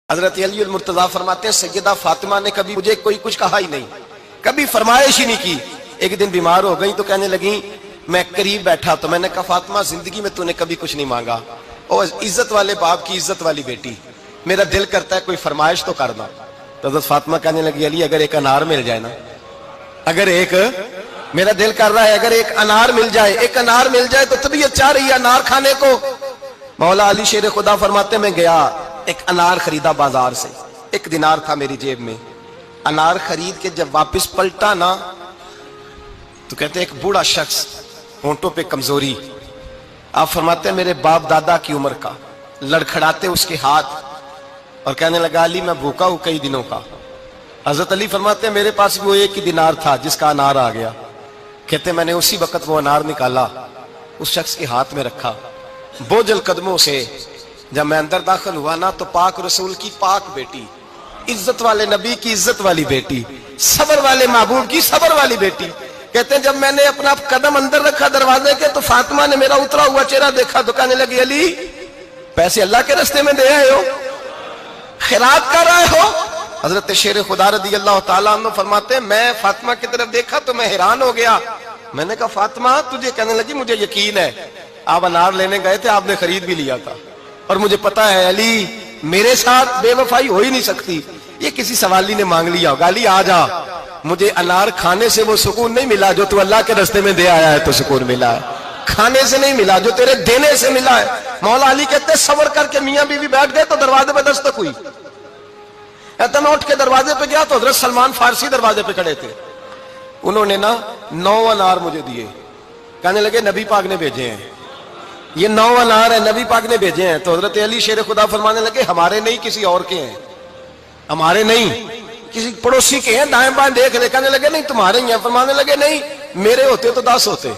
حضرت علی المرتضیٰ فرماتے ہیں سیدہ فاطمہ نے کبھی مجھے کوئی کچھ کہا ہی نہیں، کبھی فرمائش ہی نہیں کی۔ ایک دن بیمار ہو گئی تو کہنے لگیں، میں قریب بیٹھا تو میں نے کہا فاطمہ زندگی میں تو نے کبھی کچھ نہیں مانگا، اور عزت والے باپ کی عزت والی بیٹی، میرا دل کرتا ہے کوئی فرمائش تو کرنا۔ تو حضرت فاطمہ کہنے لگی علی اگر ایک انار مل جائے نا، اگر ایک میرا دل کر رہا ہے اگر ایک انار مل جائے، ایک انار مل جائے تو طبیعت چاہ رہی ہے انار کھانے کو۔ مولا علی شیر خدا فرماتے میں گیا، ایک انار خریدا بازار سے، 1 دینار تھا میری جیب میں، انار خرید کے جب واپس پلٹا نا تو کہتے ایک بوڑھا شخص، ہونٹوں پہ کمزوری، آپ فرماتے ہیں میرے باپ دادا کی عمر کا، لڑکھڑاتے اس کے ہاتھ اور کہنے لگا علی میں بھوکا ہوں کئی دنوں کا۔ حضرت علی فرماتے ہیں میرے پاس وہ 1 ہی دینار تھا جس کا انار آ گیا، کہتے میں نے اسی وقت وہ انار نکالا، اس شخص کے ہاتھ میں رکھا، بوجھل قدموں سے جب میں اندر داخل ہوا نا تو پاک رسول کی پاک بیٹی، عزت والے نبی کی عزت والی بیٹی، صبر والے محبوب کی صبر والی بیٹی، کہتے ہیں جب میں نے اپنا قدم اندر رکھا دروازے کے تو فاطمہ نے میرا اترا ہوا چہرہ دیکھا تو کہنے لگی علی پیسے اللہ کے راستے میں دے آئے ہو، خیرات کر رہے ہو؟ حضرت شیر خدا رضی اللہ تعالیٰ عنہ فرماتے ہیں میں فاطمہ کی طرف دیکھا تو میں حیران ہو گیا، میں نے کہا فاطمہ تجھے؟ کہنے لگی مجھے یقین ہے آپ انار لینے گئے تھے، آپ نے خرید بھی لیا تھا، اور مجھے پتا ہے علی میرے ساتھ بے وفائی ہو ہی نہیں سکتی، یہ کسی سوالی نے مانگ لیا ہوگا، علی آ جا، مجھے انار کھانے سے وہ سکون نہیں ملا جو تو اللہ کے راستے میں دے آیا ہے تو سکون ملا ہے، کھانے سے نہیں ملا جو تیرے دینے سے ملا ہے۔ مولا علی کہتے ہیں صبر کر کے میاں بیوی بیٹھ گئے تو دروازے پہ دستک ہوئی، کہتا میں اٹھ کے دروازے پہ گیا تو حضرت سلمان فارسی دروازے پہ کھڑے تھے، انہوں نے نا 9 انار مجھے دیے، کہنے لگے نبی پاک نے بھیجے ہیں، یہ 9 انار ہے نبی پاک نے بھیجے ہیں۔ تو حضرت علی شیر خدا فرمانے لگے ہمارے نہیں کسی اور کے ہیں، ہمارے نہیں کسی پڑوسی کے ہیں، دائیں بائیں دیکھ لے، کہنے لگے نہیں تمہارے ہی ہیں، فرمانے لگے نہیں میرے ہوتے تو 10 ہوتے،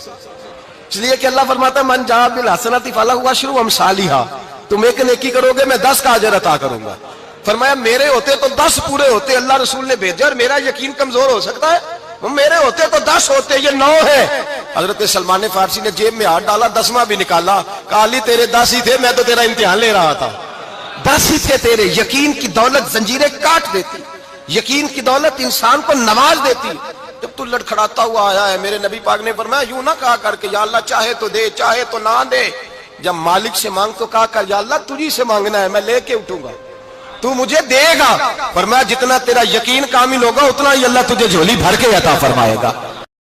اس لیے کہ اللہ فرماتا ہے من جاء بالحسنۃ فلہ عشر امثالھا، تم ایک نیکی کرو گے میں 10 کا اجر عطا کروں گا۔ فرمایا میرے ہوتے تو 10 پورے ہوتے، اللہ رسول نے بھیجا اور میرا یقین کمزور ہو سکتا ہے؟ میرے ہوتے تو 10 ہوتے، یہ 9 ہے۔ حضرت سلمان فارسی نے جیب میں ہاتھ ڈالا، 10واں بھی نکالا، کہا علی تیرے 10 ہی تھے، میں تو تیرا امتحان لے رہا تھا، 10 ہی تھے تیرے۔ یقین کی دولت زنجیریں کاٹ دیتی، یقین کی دولت انسان کو نواز دیتی۔ جب تو لڑکھڑاتا ہوا آیا ہے، میرے نبی پاک نے فرمایا یوں نہ کہا کر کہ یا اللہ چاہے تو دے چاہے تو نہ دے، جب مالک سے مانگ تو کہا کر یا اللہ تجھی سے مانگنا ہے، میں لے کے اٹھوں گا، تو مجھے دے گا۔ فرمایا جتنا تیرا یقین کامل ہوگا اتنا ہی اللہ تجھے جھولی بھر کے عطا فرمائے گا۔